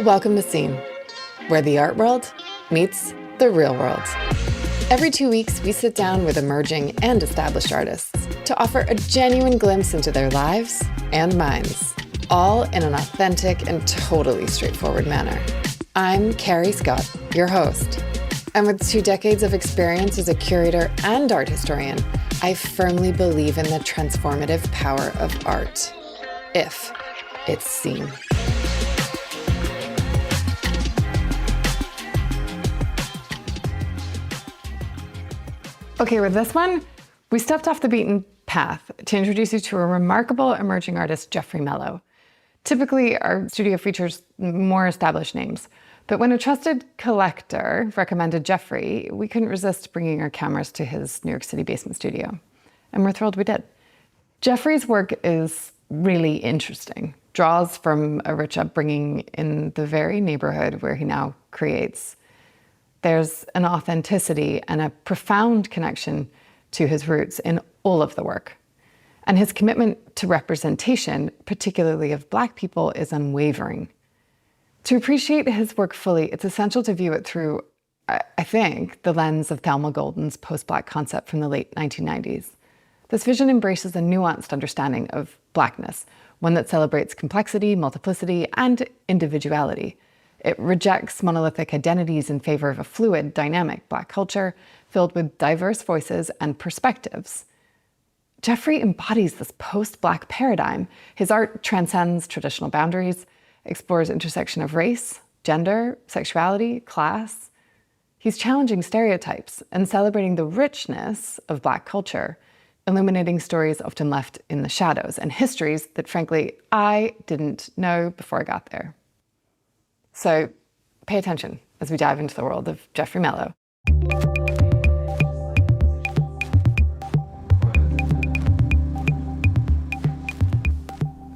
Welcome to Scene, where the art world meets the real world. Every 2 weeks, we sit down with emerging and established artists to offer a genuine glimpse into their lives and minds, all in an authentic and totally straightforward manner. I'm Carrie Scott, your host. And with 2 decades of experience as a curator and art historian, I firmly believe in the transformative power of art, if it's seen. Okay, with this one, we stepped off the beaten path to introduce you to a remarkable emerging artist, Jeffrey Melo. Typically, our studio features more established names, but when a trusted collector recommended Jeffrey, we couldn't resist bringing our cameras to his New York City basement studio, and we're thrilled we did. Jeffrey's work is really interesting, draws from a rich upbringing in the very neighborhood where he now creates. There's an authenticity and a profound connection to his roots in all of the work. And his commitment to representation, particularly of Black people, is unwavering. To appreciate his work fully, it's essential to view it through, I think, the lens of Thelma Golden's post-Black concept from the late 1990s. This vision embraces a nuanced understanding of Blackness, one that celebrates complexity, multiplicity, and individuality. It rejects monolithic identities in favor of a fluid, dynamic Black culture filled with diverse voices and perspectives. Jeffrey embodies this post-Black paradigm. His art transcends traditional boundaries, explores intersection of race, gender, sexuality, class. He's challenging stereotypes and celebrating the richness of Black culture, illuminating stories often left in the shadows and histories that, frankly, I didn't know before I got there. So pay attention as we dive into the world of Jeffrey Melo.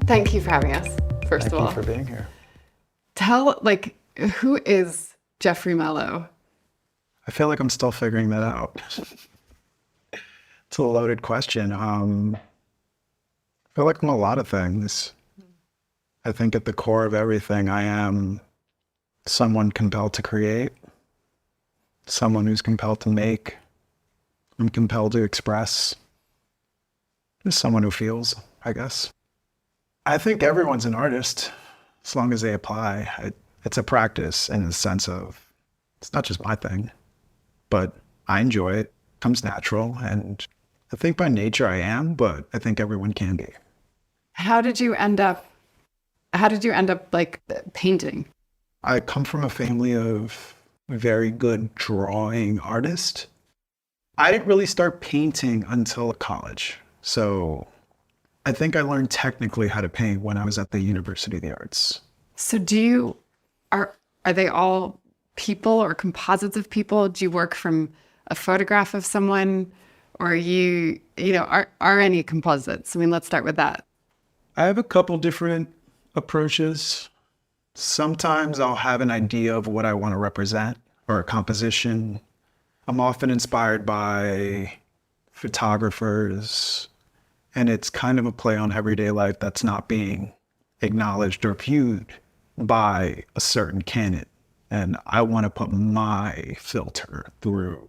Thank you for having us, first of all. Thank you for being here. Tell, who is Jeffrey Melo? I feel like I'm still figuring that out. It's a loaded question. I feel like I'm a lot of things. I think at the core of everything, I am someone compelled to create, someone who's compelled to make, I'm compelled to express, just someone who feels, I guess. I think everyone's an artist, as long as they apply. It's a practice in the sense of, it's not just my thing, but I enjoy it, comes natural, and I think by nature I am, but I think everyone can be. How did you end up painting? I come from a family of very good drawing artists. I didn't really start painting until college. So I think I learned technically how to paint when I was at the University of the Arts. So are they all people or composites of people? Do you work from a photograph of someone, or are any composites? I mean, let's start with that. I have a couple different approaches. Sometimes I'll have an idea of what I want to represent or a composition. I'm often inspired by photographers, and it's kind of a play on everyday life that's not being acknowledged or viewed by a certain canon. And I want to put my filter through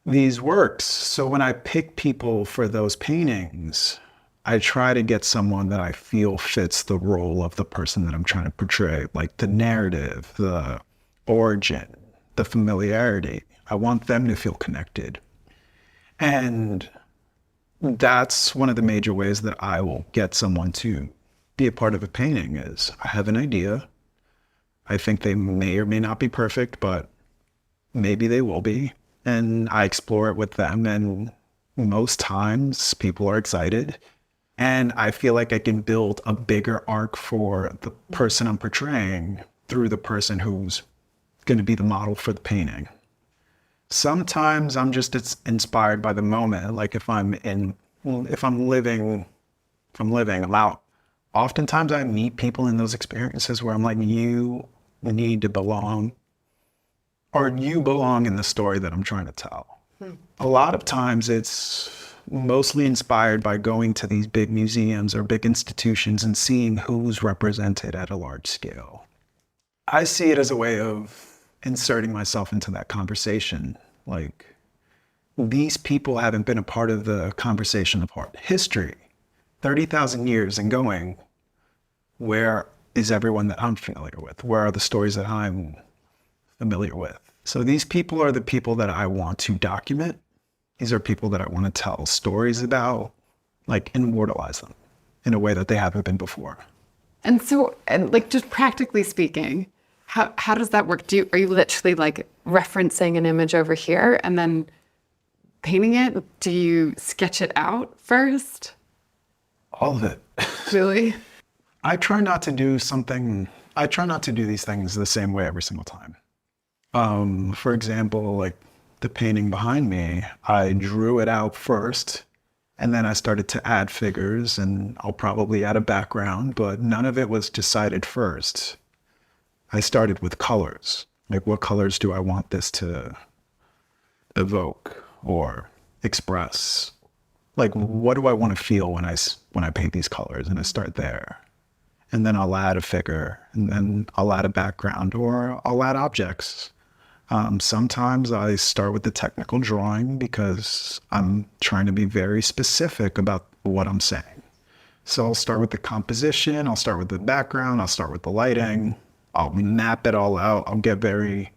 these works. So when I pick people for those paintings, I try to get someone that I feel fits the role of the person that I'm trying to portray, like the narrative, the origin, the familiarity. I want them to feel connected. And that's one of the major ways that I will get someone to be a part of a painting is I have an idea. I think they may or may not be perfect, but maybe they will be. And I explore it with them. And most times people are excited. And I feel like I can build a bigger arc for the person I'm portraying through the person who's going to be the model for the painting. Sometimes I'm just inspired by the moment. Like if I'm living, I'm out. Oftentimes I meet people in those experiences where I'm like, you need to belong, or you belong in the story that I'm trying to tell. A lot of times it's mostly inspired by going to these big museums or big institutions and seeing who's represented at a large scale. I see it as a way of inserting myself into that conversation. Like, these people haven't been a part of the conversation of art history. 30,000 years and going, where is everyone that I'm familiar with? Where are the stories that I'm familiar with? So these people are the people that I want to document. These are people that I want to tell stories about, like immortalize them in a way that they haven't been before. And so, and like, just practically speaking, how does that work? Are you literally like referencing an image over here and then painting it? Do you sketch it out first? All of it. Really? I try not to do these things the same way every single time. For example, like the painting behind me, I drew it out first, and then I started to add figures, and I'll probably add a background, but none of it was decided first. I started with colors. Like, what colors do I want this to evoke or express? Like, what do I want to feel when I paint these colors? And I start there. And then I'll add a figure, and then I'll add a background, or I'll add objects. Sometimes I start with the technical drawing because I'm trying to be very specific about what I'm saying. So I'll start with the composition, I'll start with the background, I'll start with the lighting, I'll map it all out, I'll get very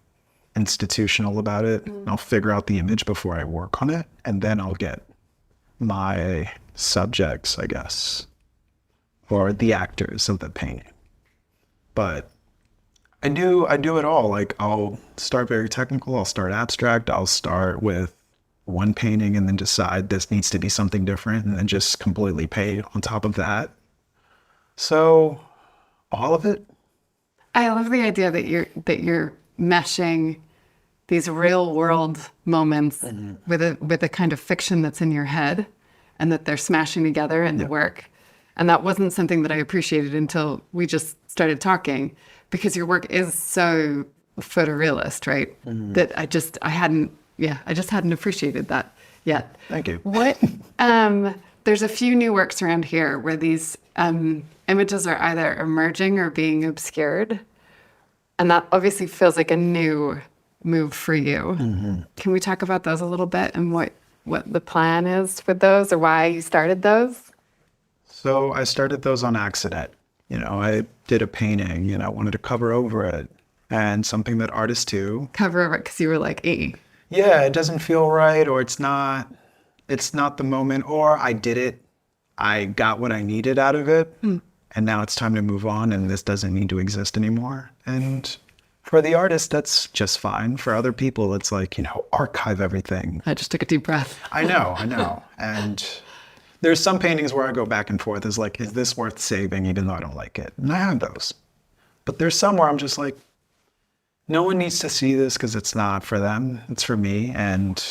institutional about it, I'll figure out the image before I work on it, and then I'll get my subjects, I guess, or the actors of the painting. But I do it all. Like, I'll start very technical, I'll start abstract, I'll start with one painting and then decide this needs to be something different and then just completely paint on top of that. So all of it. I love the idea that you're meshing these real world moments with a kind of fiction that's in your head, and that they're smashing together in the work. And that wasn't something that I appreciated until we just started talking, because your work is so photorealist, right? That I just hadn't appreciated that yet. Thank you. What, there's a few new works around here where these images are either emerging or being obscured. And that obviously feels like a new move for you. Can we talk about those a little bit and what the plan is with those, or why you started those? So I started those on accident. I did a painting and I wanted to cover over it. And something that artists do. Cover over it because you were like, yeah, it doesn't feel right, or it's not the moment, or I did it. I got what I needed out of it. And now it's time to move on, and this doesn't need to exist anymore. And for the artist, that's just fine. For other people, it's like, archive everything. I just took a deep breath. I know. And there's some paintings where I go back and forth. Is like, is this worth saving even though I don't like it? And I have those. But there's some where I'm just like, no one needs to see this because it's not for them. It's for me. And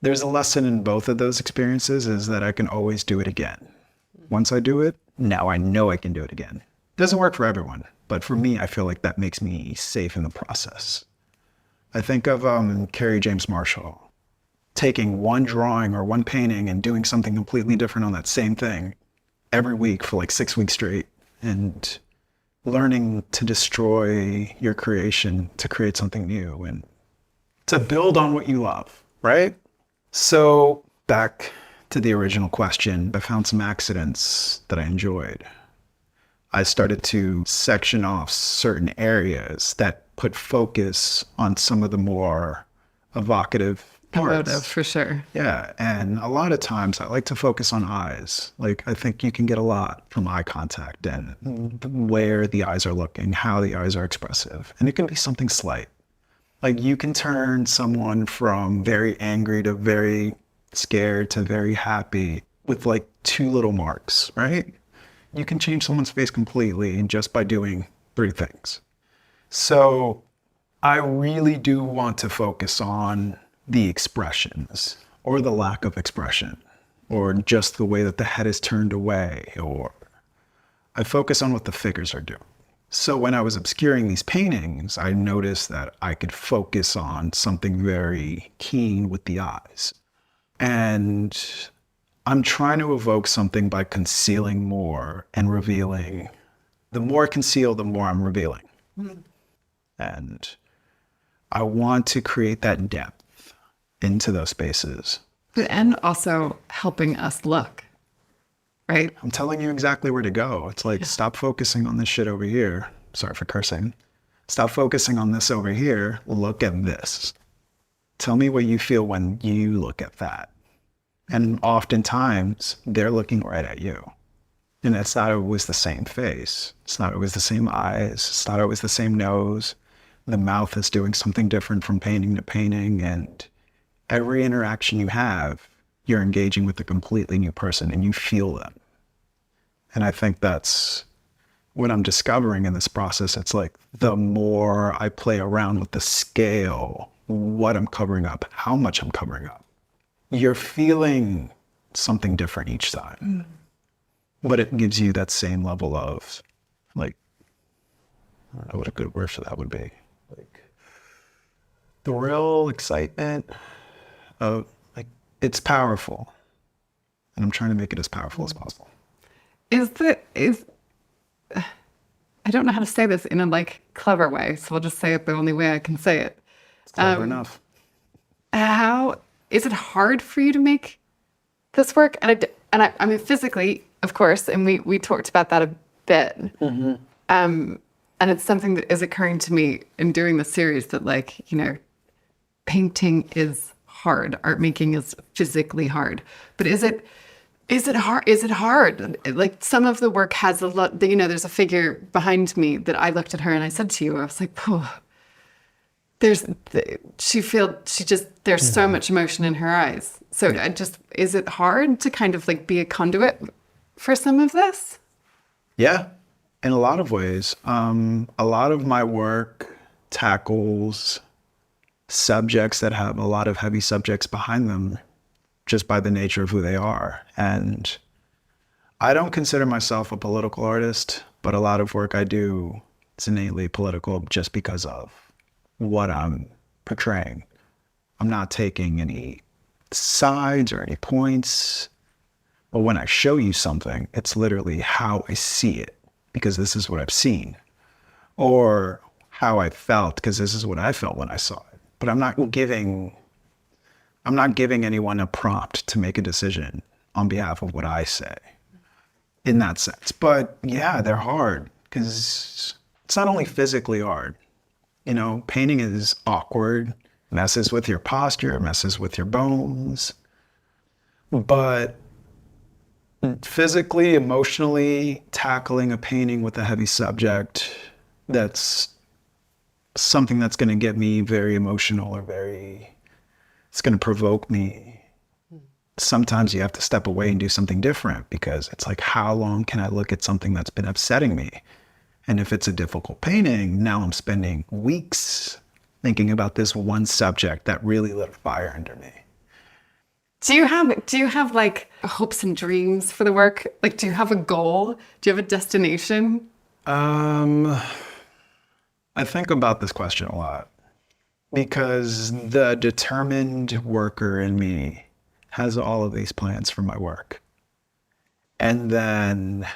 there's a lesson in both of those experiences, is that I can always do it again. Once I do it, now I know I can do it again. It doesn't work for everyone. But for me, I feel like that makes me safe in the process. I think of Carrie James Marshall taking one drawing or one painting and doing something completely different on that same thing every week for like 6 weeks straight, and learning to destroy your creation to create something new and to build on what you love, right? So back to the original question, I found some accidents that I enjoyed. I started to section off certain areas that put focus on some of the more evocative parts. Emotive, for sure. Yeah, and a lot of times I like to focus on eyes. Like, I think you can get a lot from eye contact and where the eyes are looking, how the eyes are expressive. And it can be something slight. Like, you can turn someone from very angry to very scared to very happy with like 2 little marks, right? You can change someone's face completely just by doing 3 things. So I really do want to focus on the expressions, or the lack of expression, or just the way that the head is turned away, or I focus on what the figures are doing. So when I was obscuring these paintings, I noticed that I could focus on something very keen with the eyes. And I'm trying to evoke something by concealing more and revealing. The more I conceal, the more I'm revealing. And I want to create that depth into those spaces. And also helping us look, right? I'm telling you exactly where to go. It's like, stop focusing on this shit over here. Sorry for cursing. Stop focusing on this over here. Look at this. Tell me what you feel when you look at that. And oftentimes, they're looking right at you. And it's not always the same face. It's not always the same eyes. It's not always the same nose. The mouth is doing something different from painting to painting. And every interaction you have, you're engaging with a completely new person and you feel them. And I think that's what I'm discovering in this process. It's like, the more I play around with the scale, what I'm covering up, how much I'm covering up, you're feeling something different each time. But it gives you that same level of, like, I don't know what a good word for that would be. Like, thrill, excitement of, like, it's powerful. And I'm trying to make it as powerful as possible. I don't know how to say this in a like clever way, so I'll just say it the only way I can say it. It's clever enough. How is it hard for you to make this work? I mean, physically, of course, and we talked about that a bit. And it's something that is occurring to me in doing the series that, like, you know, painting is hard, art making is physically hard. But is it hard? Is it hard? Like, some of the work has a lot, you know, there's a figure behind me that I looked at her and I said to you, I was like, oh, there's so much emotion in her eyes. So is it hard to kind of like be a conduit for some of this? Yeah, in a lot of ways. A lot of my work tackles subjects that have a lot of heavy subjects behind them just by the nature of who they are. And I don't consider myself a political artist, but a lot of work I do is innately political just because of what I'm portraying. I'm not taking any sides or any points, but when I show you something, it's literally how I see it, because this is what I've seen, or how I felt, because this is what I felt when I saw it. But I'm not giving anyone a prompt to make a decision on behalf of what I say in that sense. But yeah, they're hard because it's not only physically hard. You know, painting is awkward, messes with your posture, messes with your bones. But physically, emotionally, tackling a painting with a heavy subject, that's something that's going to get me very emotional, or it's going to provoke me. Sometimes you have to step away and do something different, because it's like, how long can I look at something that's been upsetting me? And if it's a difficult painting, now I'm spending weeks thinking about this one subject that really lit a fire under me. Do you have like hopes and dreams for the work? Like, do you have a goal? Do you have a destination? I think about this question a lot, because the determined worker in me has all of these plans for my work. And then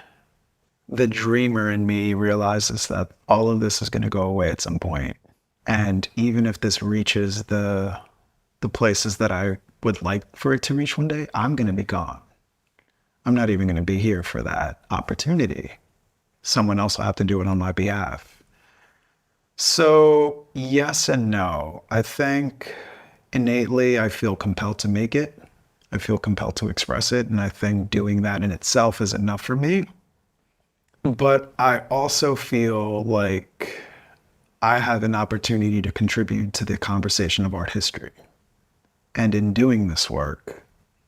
the dreamer in me realizes that all of this is going to go away at some point. And even if this reaches the places that I would like for it to reach one day, I'm going to be gone. I'm not even going to be here for that opportunity. Someone else will have to do it on my behalf. So yes and no. I think innately I feel compelled to make it. I feel compelled to express it. And I think doing that in itself is enough for me. But I also feel like I have an opportunity to contribute to the conversation of art history. And in doing this work,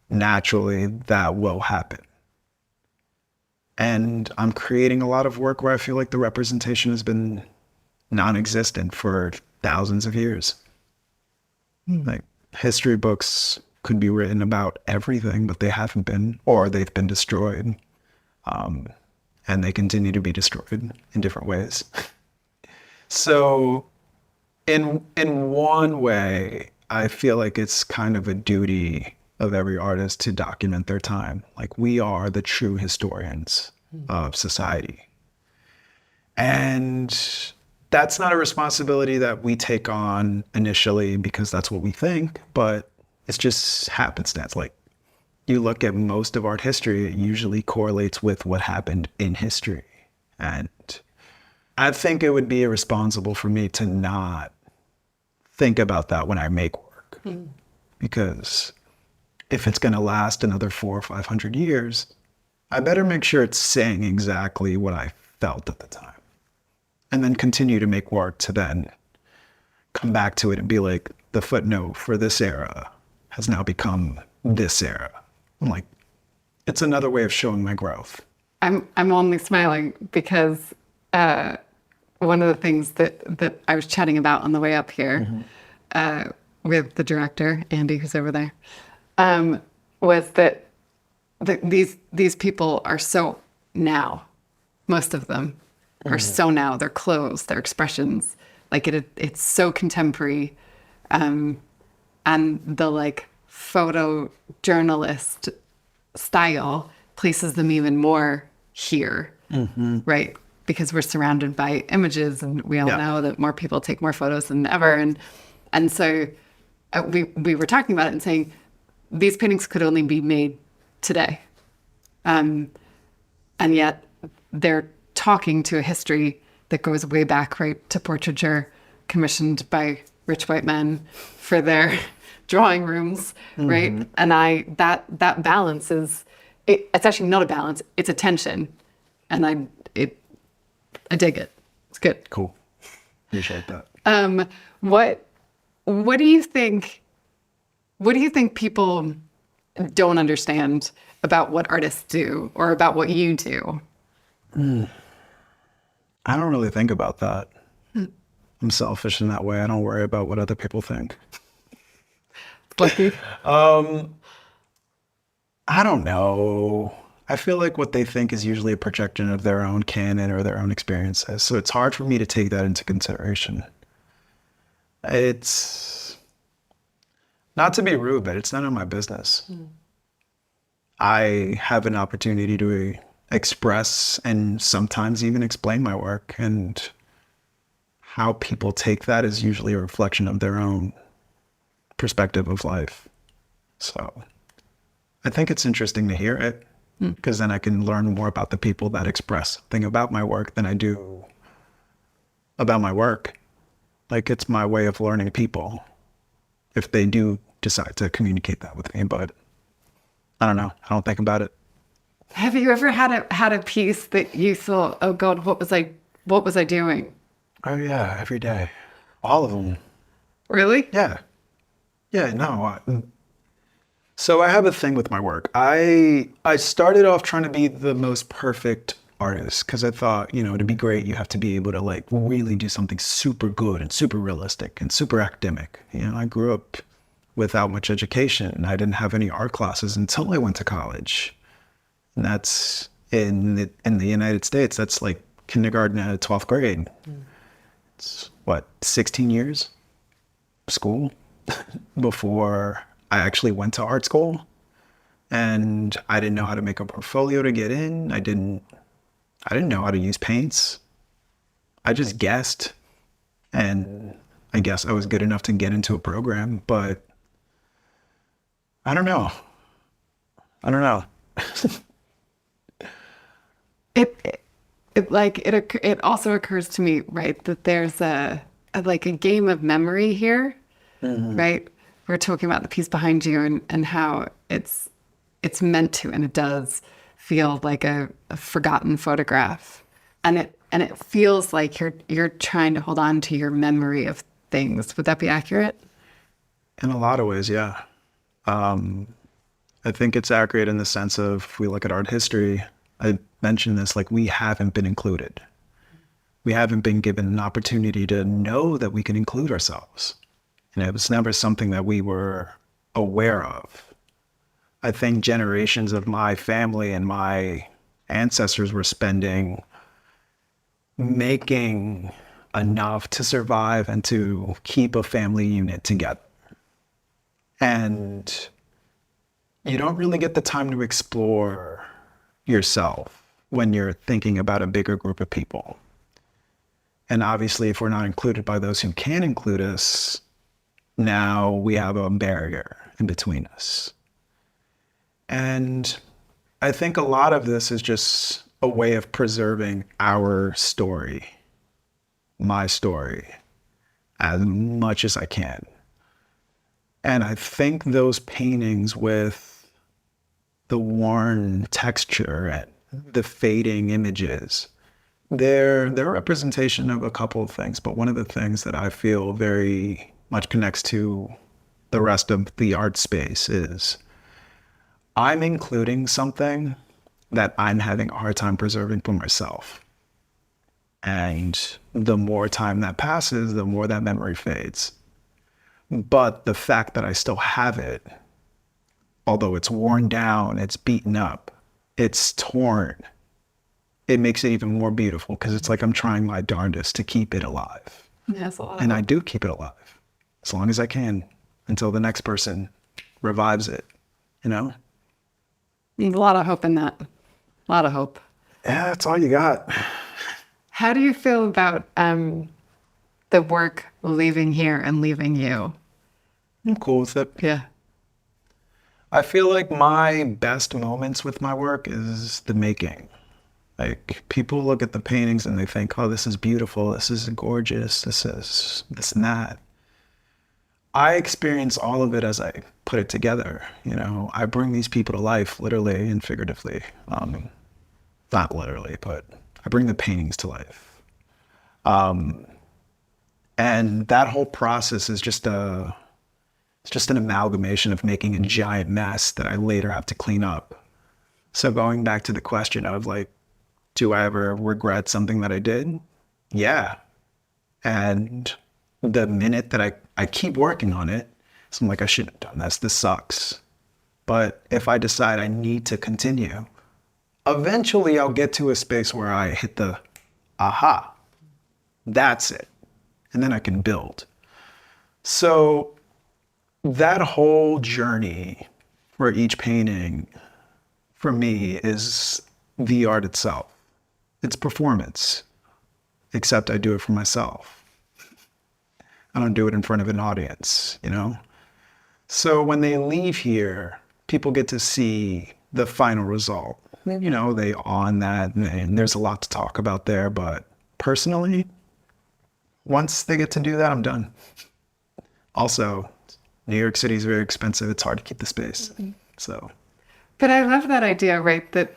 naturally that will happen. And I'm creating a lot of work where I feel like the representation has been non-existent for thousands of years. Like, history books could be written about everything, but they haven't been, or they've been destroyed. And they continue to be destroyed in different ways. So in one way, I feel like it's kind of a duty of every artist to document their time. Like, we are the true historians of society. And that's not a responsibility that we take on initially because that's what we think, but it's just happenstance. Like, you look at most of art history, it usually correlates with what happened in history. And I think it would be irresponsible for me to not think about that when I make work. Because if it's going to last another 400 or 500 years, I better make sure it's saying exactly what I felt at the time. And then continue to make work to then come back to it and be like, the footnote for this era has now become this era. I'm like, it's another way of showing my growth. I'm only smiling because one of the things that I was chatting about on the way up here with the director, Andy, who's over there, was that these people are so now. Most of them are so now. Their clothes, their expressions, like it's so contemporary, and the like photojournalist style places them even more here, right? Because we're surrounded by images, and we all know that more people take more photos than ever, and so we were talking about it and saying these paintings could only be made today, and yet they're talking to a history that goes way back, right, to portraiture commissioned by rich white men for their drawing rooms, right? And that balance is, it's actually not a balance, it's a tension. And I dig it. It's good. Cool. Appreciate that. What do you think people don't understand about what artists do or about what you do? I don't really think about that. I'm selfish in that way. I don't worry about what other people think. Lucky. I don't know. I feel like what they think is usually a projection of their own canon or their own experiences. So it's hard for me to take that into consideration. It's not to be rude, but it's none of my business. I have an opportunity to express and sometimes even explain my work, and how people take that is usually a reflection of their own perspective of life. So I think it's interesting to hear it, because then I can learn more about the people that express something about my work than I do about my work. Like, it's my way of learning people if they do decide to communicate that with me, but I don't know. I don't think about it. Have you ever had a piece that you thought, oh God, what was I doing? Oh yeah, every day. All of them. Really? Yeah. Yeah, no. So I have a thing with my work. I started off trying to be the most perfect artist, because I thought, to be great, you have to be able to like really do something super good and super realistic and super academic. I grew up without much education, and I didn't have any art classes until I went to college. And that's in the United States, that's like kindergarten to 12th grade. It's 16 years of school before I actually went to art school. And I didn't know how to make a portfolio to get in. I didn't know how to use paints. I just guessed. And I guess I was good enough to get into a program, but I don't know. It also occurs to me, right, that there's a game of memory here, right? We're talking about the piece behind you and how it's meant to, and it does feel like a forgotten photograph, and it feels like you're trying to hold on to your memory of things. Would that be accurate? In a lot of ways, yeah. I think it's accurate in the sense of, if we look at art history, I mentioned this, like, we haven't been included. We haven't been given an opportunity to know that we can include ourselves. And it was never something that we were aware of. I think generations of my family and my ancestors were spending making enough to survive and to keep a family unit together. And you don't really get the time to explore yourself when you're thinking about a bigger group of people. And obviously, if we're not included by those who can include us, now we have a barrier in between us. And I think a lot of this is just a way of preserving our story, my story, as much as I can. And I think those paintings with the worn texture and the fading images, they're a representation of a couple of things. But one of the things that I feel very much connects to the rest of the art space is I'm including something that I'm having a hard time preserving for myself. And the more time that passes, the more that memory fades. But the fact that I still have it, although it's worn down, it's beaten up, it's torn, it makes it even more beautiful because it's like I'm trying my darndest to keep it alive. Yes, a lot. And I do keep it alive as long as I can until the next person revives it, you know? A lot of hope in that. A lot of hope. Yeah, that's all you got. How do you feel about the work leaving here and leaving you? I'm cool with it. Yeah. I feel like my best moments with my work is the making. Like, people look at the paintings and they think, oh, this is beautiful, this is gorgeous, this is this and that. I experience all of it as I put it together. You know, I bring these people to life, literally and figuratively. Not literally, but I bring the paintings to life. And that whole process is just an amalgamation of making a giant mess that I later have to clean up. So going back to the question of like, do I ever regret something that I did? Yeah. And the minute that I keep working on it, so I'm like, I shouldn't have done this. This sucks. But if I decide I need to continue, eventually I'll get to a space where I hit the aha. That's it. And then I can build. So that whole journey for each painting, for me, is the art itself. It's performance, except I do it for myself. I don't do it in front of an audience, you know? So when they leave here, people get to see the final result. You know, they on that, and there's a lot to talk about there, but personally, once they get to do that, I'm done. Also, New York City is very expensive. It's hard to keep the space. So, but I love that idea, right? That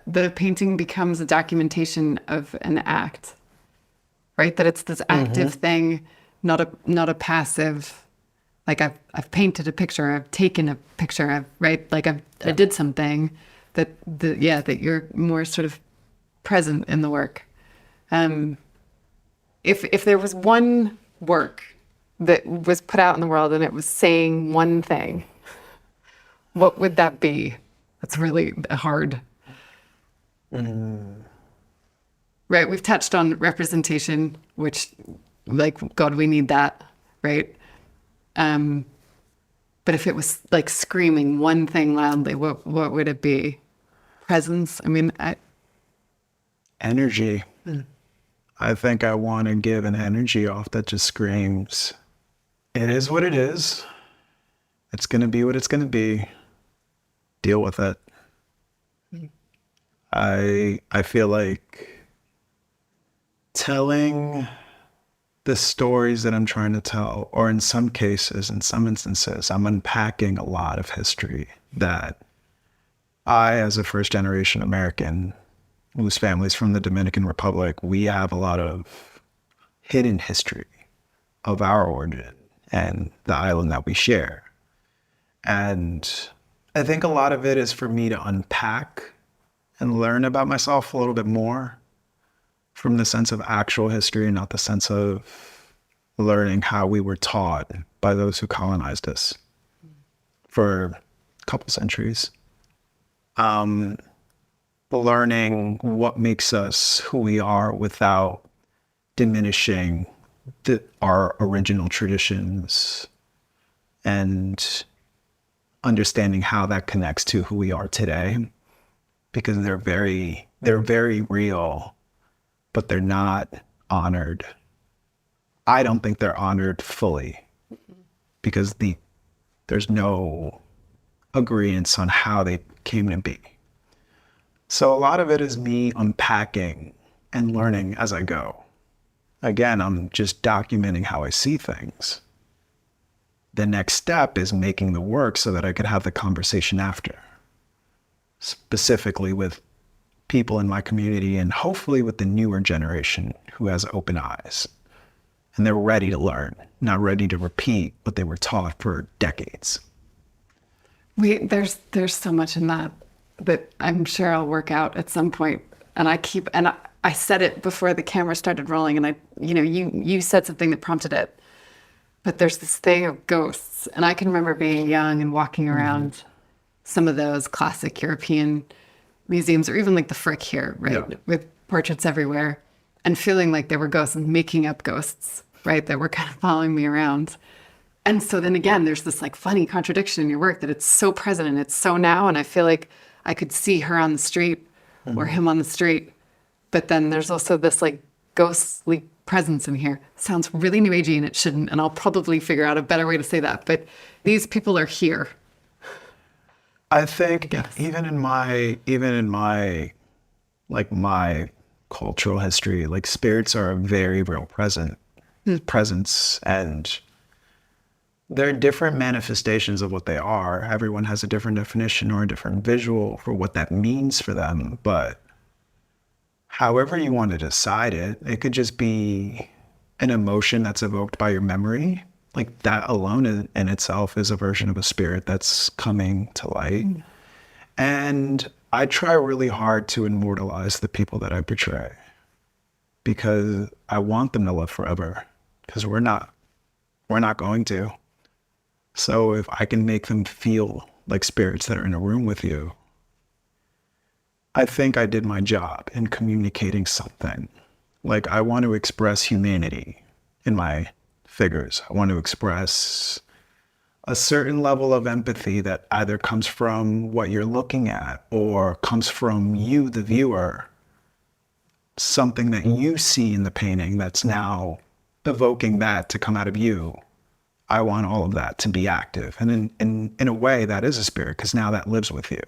the painting becomes a documentation of an act, right? That it's this active thing, not a passive. Like I've painted a picture, I've taken a picture, right? Like I did something that you're more sort of present in the work. If there was one work that was put out in the world and it was saying one thing, what would that be? That's really hard. Right, we've touched on representation, which, like, God, we need that, right? But if it was like screaming one thing loudly, what would it be? Presence? I mean, energy. I think I want to give an energy off that just screams, it is what it is. It's going to be what it's going to be. Deal with it. I feel like telling the stories that I'm trying to tell, or in some cases, in some instances, I'm unpacking a lot of history that I, as a first generation American, whose family's from the Dominican Republic, we have a lot of hidden history of our origin and the island that we share. And I think a lot of it is for me to unpack and learn about myself a little bit more from the sense of actual history, not the sense of learning how we were taught by those who colonized us for a couple centuries. Learning what makes us who we are without diminishing our original traditions, and understanding how that connects to who we are today, because they're very real, but they're not honored. I don't think they're honored fully because there's no agreement on how they came to be. So a lot of it is me unpacking and learning as I go. Again, I'm just documenting how I see things. The next step is making the work so that I could have the conversation after, specifically with people in my community and hopefully with the newer generation who has open eyes. And they're ready to learn, not ready to repeat what they were taught for decades. There's so much in that I'm sure I'll work out at some point. And I said it before the camera started rolling, and you said something that prompted it. But there's this thing of ghosts, and I can remember being young and walking around some of those classic European museums, or even like the Frick here, right, Yeah. with portraits everywhere, and feeling like there were ghosts and making up ghosts, right, that were kind of following me around. And so then again, there's this like funny contradiction in your work that it's so present and it's so now, and I feel like I could see her on the street or him on the street, but then there's also this like ghostly presence in here. Sounds really new agey, and it shouldn't, and I'll probably figure out a better way to say that, but these people are here. I think Yes. even in my like my cultural history, like spirits are a very real presence, and they're different manifestations of what they are. Everyone has a different definition or a different visual for what that means for them, but however you want to decide it, it could just be an emotion that's evoked by your memory. Like that alone in itself is a version of a spirit that's coming to light. And I try really hard to immortalize the people that I portray because I want them to live forever, because we're not going to. So if I can make them feel like spirits that are in a room with you, I think I did my job in communicating something. Like I want to express humanity in my figures. I want to express a certain level of empathy that either comes from what you're looking at or comes from you, the viewer, something that you see in the painting that's now evoking that to come out of you. I want all of that to be active. And in a way, that is a spirit, because now that lives with you.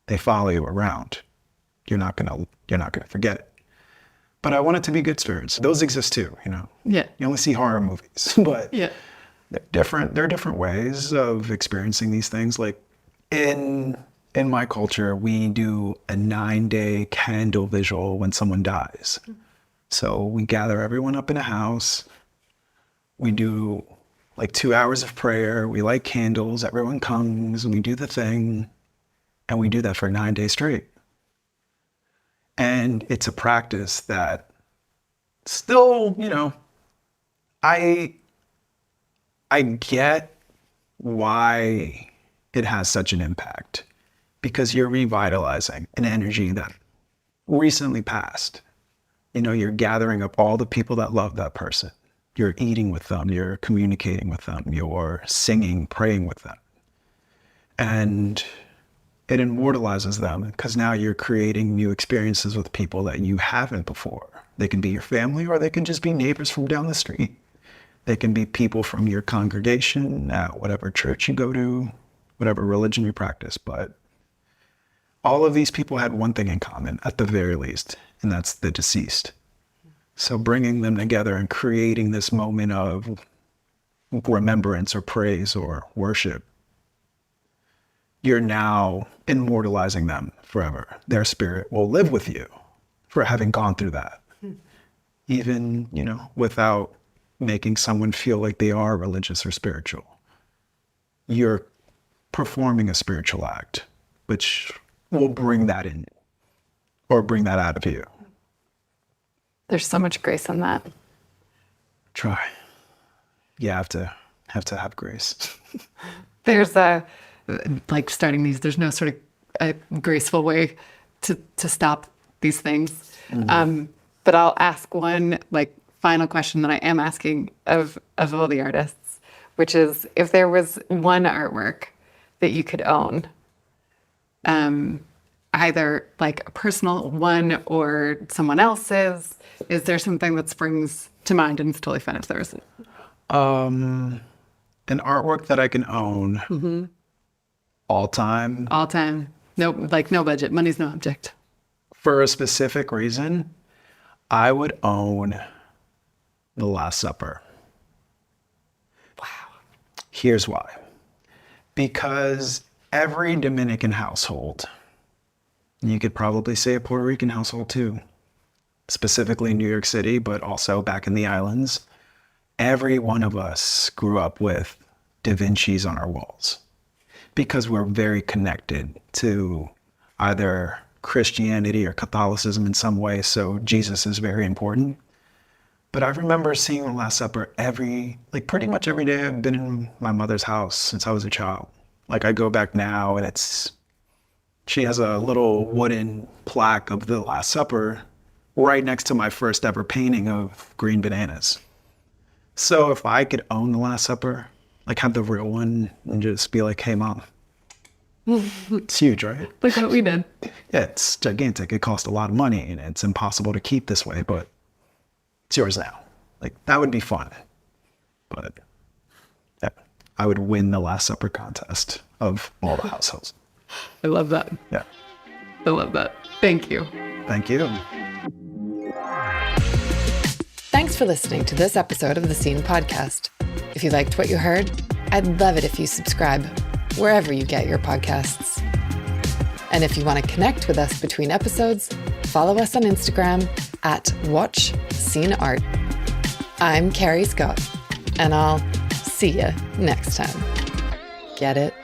They follow you around. You're not gonna forget it. But I want it to be good spirits. Those exist too, Yeah. You only see horror movies, but Yeah. they're different. There are different ways of experiencing these things. Like in my culture, we do a 9-day candle visual when someone dies. So we gather everyone up in a house. We do like 2 hours of prayer. We light candles. Everyone comes and we do the thing. And we do that for 9 days straight. And it's a practice that still, I get why it has such an impact, because you're revitalizing an energy that recently passed. You're gathering up all the people that love that person. You're eating with them, you're communicating with them, you're singing, praying with them. And it immortalizes them because now you're creating new experiences with people that you haven't before. They can be your family, or they can just be neighbors from down the street. They can be people from your congregation at whatever church you go to, whatever religion you practice. But all of these people had one thing in common, at the very least, and that's the deceased. So bringing them together and creating this moment of remembrance or praise or worship, you're now immortalizing them forever. Their spirit will live with you for having gone through that. Even, without making someone feel like they are religious or spiritual. You're performing a spiritual act, which will bring that in or bring that out of you. There's so much grace in that. Try. You have to have grace. There's like starting these, there's no sort of a graceful way to stop these things. But I'll ask one final question that I am asking of all the artists, which is, if there was one artwork that you could own, either like a personal one or someone else's? Is there something that springs to mind? And it's totally fine if there isn't. An artwork that I can own all time All time. No, like no budget. Money's no object. for a specific reason, I would own The Last Supper. Wow. Here's why. Because every Dominican household, you could probably say a Puerto Rican household too, specifically in New York City, but also back in the islands, every one of us grew up with Da Vinci's on our walls because we're very connected to either Christianity or Catholicism in some way. So Jesus is very important. But I remember seeing The Last Supper pretty much every day. I've been in my mother's house since I was a child. Like I go back now and she has a little wooden plaque of The Last Supper right next to my first ever painting of green bananas. So if I could own The Last Supper, like have the real one and just be like, hey mom, it's huge, right? Look what we did. Yeah, it's gigantic. It cost a lot of money and it's impossible to keep this way, but it's yours now. Like that would be fun. But yeah, I would win the Last Supper contest of all the households. I love that. Yeah. I love that. Thank you. Thank you. Thanks for listening to this episode of the Scene Podcast. If you liked what you heard, I'd love it if you subscribe wherever you get your podcasts. And if you want to connect with us between episodes, follow us on Instagram at WatchSceneArt. I'm Carrie Scott, and I'll see you next time. Get it?